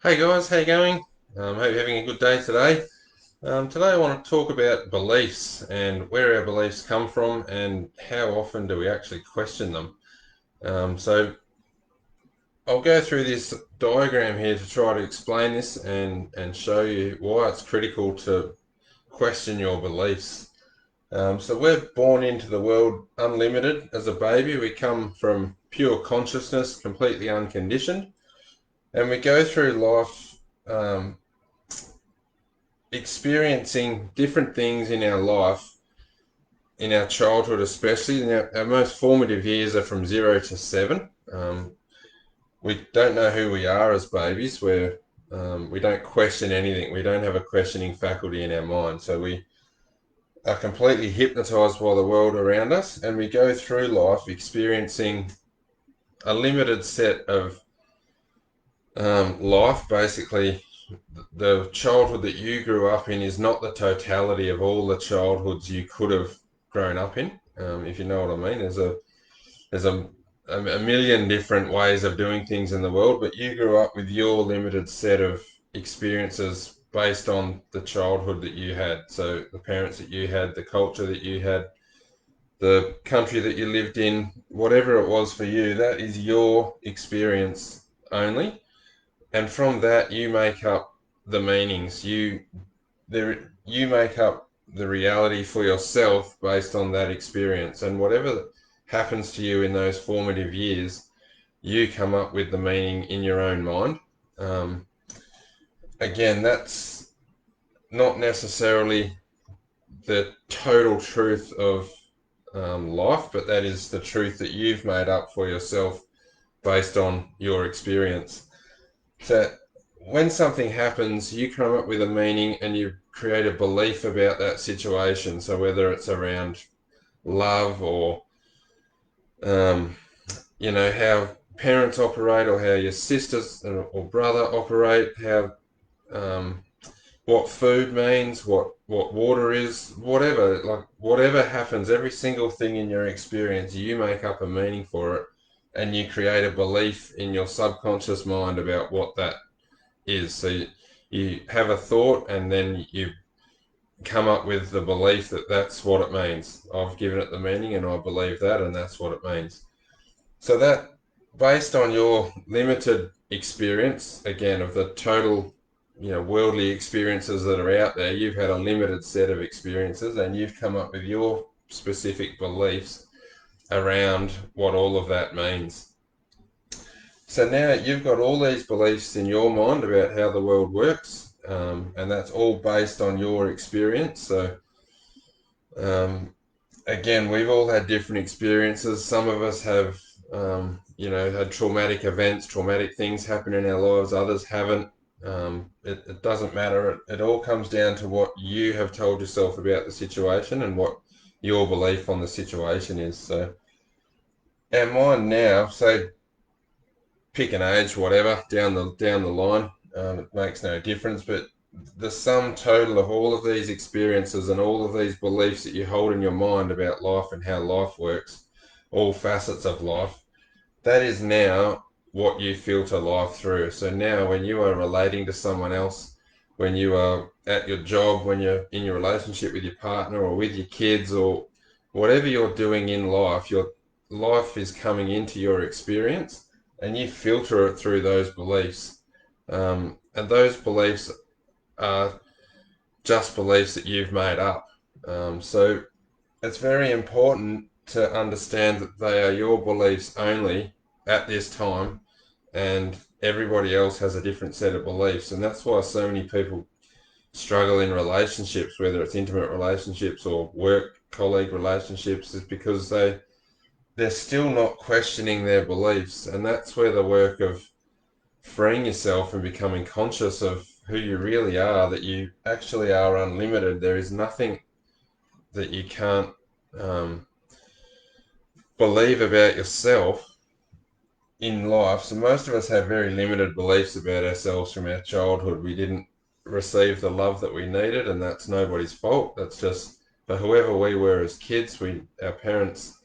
Hey guys, how you going? Hope you're having a good day today. Today I want to talk about beliefs and where our beliefs come from and how often do we actually question them. So I'll go through this diagram here to try to explain this and show you why it's critical to question your beliefs. So we're born into the world unlimited as a baby. We come from pure consciousness, completely unconditioned, and we go through life experiencing different things in our life, in our childhood especially. Our most formative years are from 0 to 7. We don't know who we are as babies. We don't question anything. We don't have a questioning faculty in our mind. So we are completely hypnotized by the world around us, and we go through life experiencing a limited set of life. Basically, the childhood that you grew up in is not the totality of all the childhoods you could have grown up in. If you know what I mean, there's a million different ways of doing things in the world, but you grew up with your limited set of experiences based on the childhood that you had. So the parents that you had, the culture that you had, the country that you lived in, whatever it was for you, that is your experience only. And from that, you make up the meanings. You make up the reality for yourself based on that experience. And whatever happens to you in those formative years, you come up with the meaning in your own mind. Um, Again, that's not necessarily the total truth of life, but that is the truth that you've made up for yourself based on your experience. So when something happens, you come up with a meaning and you create a belief about that situation. So whether it's around love or um, how parents operate, or how your sisters or brother operate, how um, what food means, what water is, whatever happens, every single thing in your experience, you make up a meaning for it, and you create a belief in your subconscious mind about what that is. So you have a thought and then you come up with the belief that that's what it means. I've given it the meaning and I believe that, and that's what it means. So that, based on your limited experience, again, of the total, worldly experiences that are out there, you've had a limited set of experiences and you've come up with your specific beliefs around what all of that means. So now you've got all these beliefs in your mind about how the world works, and that's all based on your experience. So, um, again, we've all had different experiences. Some of us have, had traumatic events, traumatic things happen in our lives. Others haven't. It doesn't matter. It all comes down to what you have told yourself about the situation and what your belief on the situation is. So, our mind now, say, pick an age, whatever, down the line. It makes no difference. But the sum total of all of these experiences and all of these beliefs that you hold in your mind about life and how life works, all facets of life, that is now what you filter life through. So now, when you are relating to someone else, when you are at your job, when you're in your relationship with your partner or with your kids, or whatever you're doing in life, your life is coming into your experience and you filter it through those beliefs. And those beliefs are just beliefs that you've made up. So it's very important to understand that they are your beliefs only at this time, and everybody else has a different set of beliefs. And that's why so many people struggle in relationships, whether it's intimate relationships or work colleague relationships, is because they're still not questioning their beliefs. And that's where the work of freeing yourself and becoming conscious of who you really are, that you actually are unlimited. There is nothing that you can't um, believe about yourself in life. So most of us have very limited beliefs about ourselves from our childhood. We didn't receive the love that we needed, and that's nobody's fault. That's just for whoever we were as kids. Our parents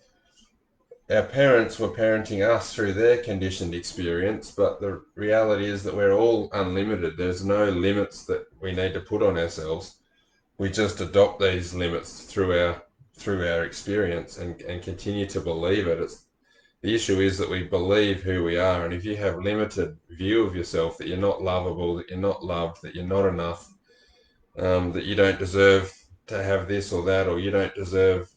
our parents were parenting us through their conditioned experience, but the reality is that we're all unlimited. There's no limits that we need to put on ourselves. We just adopt these limits through our experience and continue to believe it. The issue is that we believe who we are, and if you have limited view of yourself, that you're not lovable, that you're not loved, that you're not enough, that you don't deserve to have this or that, or you don't deserve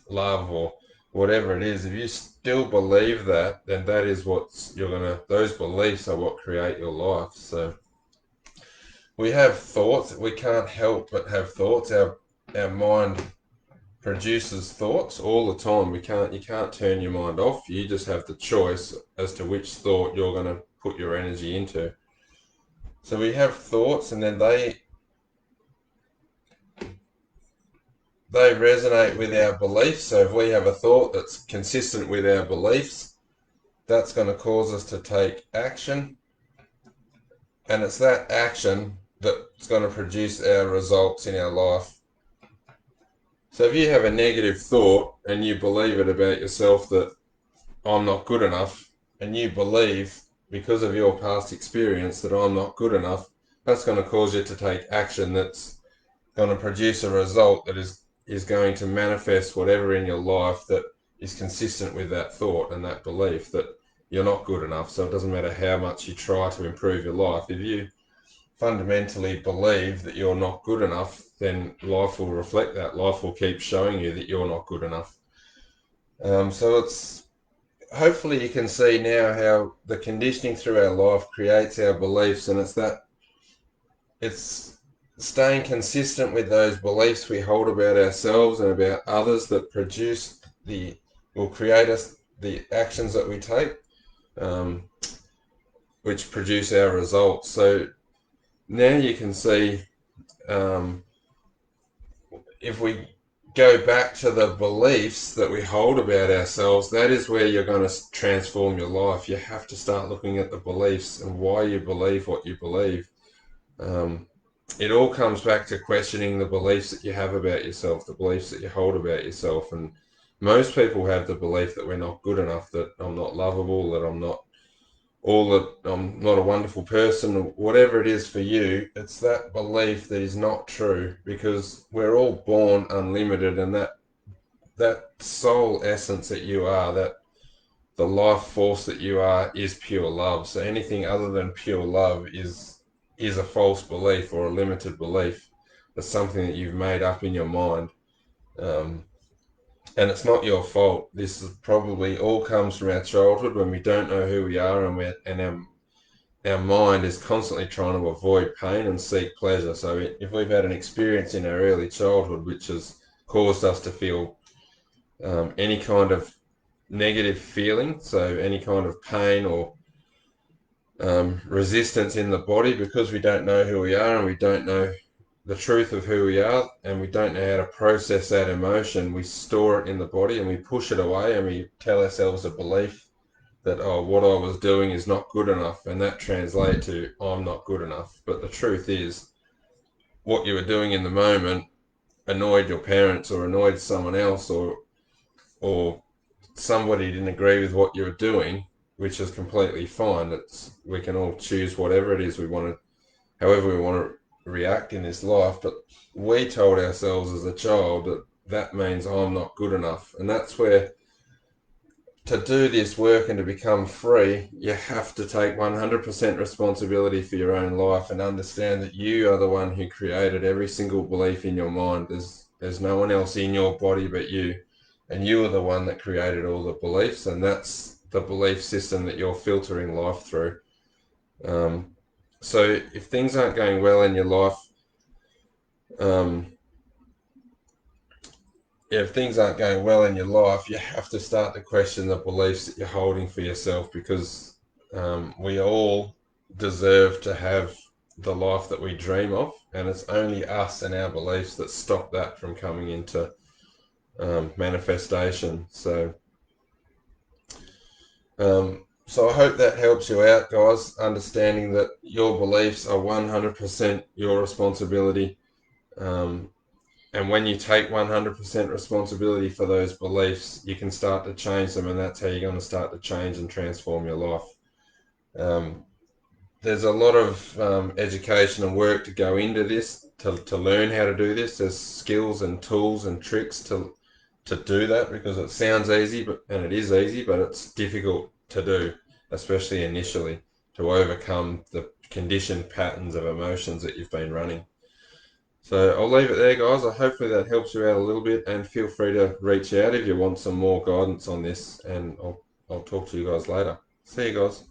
love or whatever it is, if you still believe that, then that is those beliefs are what create your life. So we have thoughts. We can't help but have thoughts. Our mind produces thoughts all the time. You can't turn your mind off. You just have the choice as to which thought you're going to put your energy into. So we have thoughts, and then they resonate with our beliefs. So if we have a thought that's consistent with our beliefs, that's going to cause us to take action, and it's that action that's going to produce our results in our life. So if you have a negative thought and you believe it about yourself that I'm not good enough, and you believe because of your past experience that I'm not good enough, that's going to cause you to take action that's going to produce a result that is going to manifest whatever in your life that is consistent with that thought and that belief that you're not good enough. So it doesn't matter how much you try to improve your life. If you fundamentally believe that you're not good enough, then life will reflect that. Life will keep showing you that you're not good enough. So it's hopefully you can see now how the conditioning through our life creates our beliefs, and it's staying consistent with those beliefs we hold about ourselves and about others that will create us the actions that we take, um, which produce our results. So now you can see, if we go back to the beliefs that we hold about ourselves, that is where you're going to transform your life. You have to start looking at the beliefs and why you believe what you believe. It all comes back to questioning the beliefs that you have about yourself, the beliefs that you hold about yourself. And most people have the belief that we're not good enough, that I'm not lovable, that I'm not a wonderful person, whatever it is for you. It's that belief that is not true, because we're all born unlimited, and that soul essence that you are, that the life force that you are, is pure love. So anything other than pure love is a false belief or a limited belief. It's something that you've made up in your mind. And it's not your fault. This is probably all comes from our childhood, when we don't know who we are, and our mind is constantly trying to avoid pain and seek pleasure. So if we've had an experience in our early childhood which has caused us to feel any kind of negative feeling, so any kind of pain or resistance in the body, because we don't know who we are and we don't know the truth of who we are, and we don't know how to process that emotion, we store it in the body and we push it away, and we tell ourselves a belief that, oh, what I was doing is not good enough, and that translates to I'm not good enough. But the truth is, what you were doing in the moment annoyed your parents or annoyed someone else, or somebody didn't agree with what you were doing, which is completely fine. We can all choose whatever it is we want to, however we want to react in this life. But we told ourselves as a child that that means I'm not good enough, and that's where, to do this work and to become free, you have to take 100% responsibility for your own life and understand that you are the one who created every single belief in your mind. There's no one else in your body but you, and you are the one that created all the beliefs, and that's the belief system that you're filtering life through. So if things aren't going well in your life, if things aren't going well in your life, you have to start to question the beliefs that you're holding for yourself, because we all deserve to have the life that we dream of, and it's only us and our beliefs that stop that from coming into manifestation. So I hope that helps you out, guys, understanding that your beliefs are 100% your responsibility. And when you take 100% responsibility for those beliefs, you can start to change them, and that's how you're going to start to change and transform your life. Um, there's a lot of education and work to go into this to learn how to do this. There's skills and tools and tricks to do that, because it sounds easy, and it is easy, but it's difficult to do, especially initially, to overcome the conditioned patterns of emotions that you've been running. So I'll leave it there, guys. Hopefully that helps you out a little bit, and feel free to reach out if you want some more guidance on this, and I'll talk to you guys later. See you guys.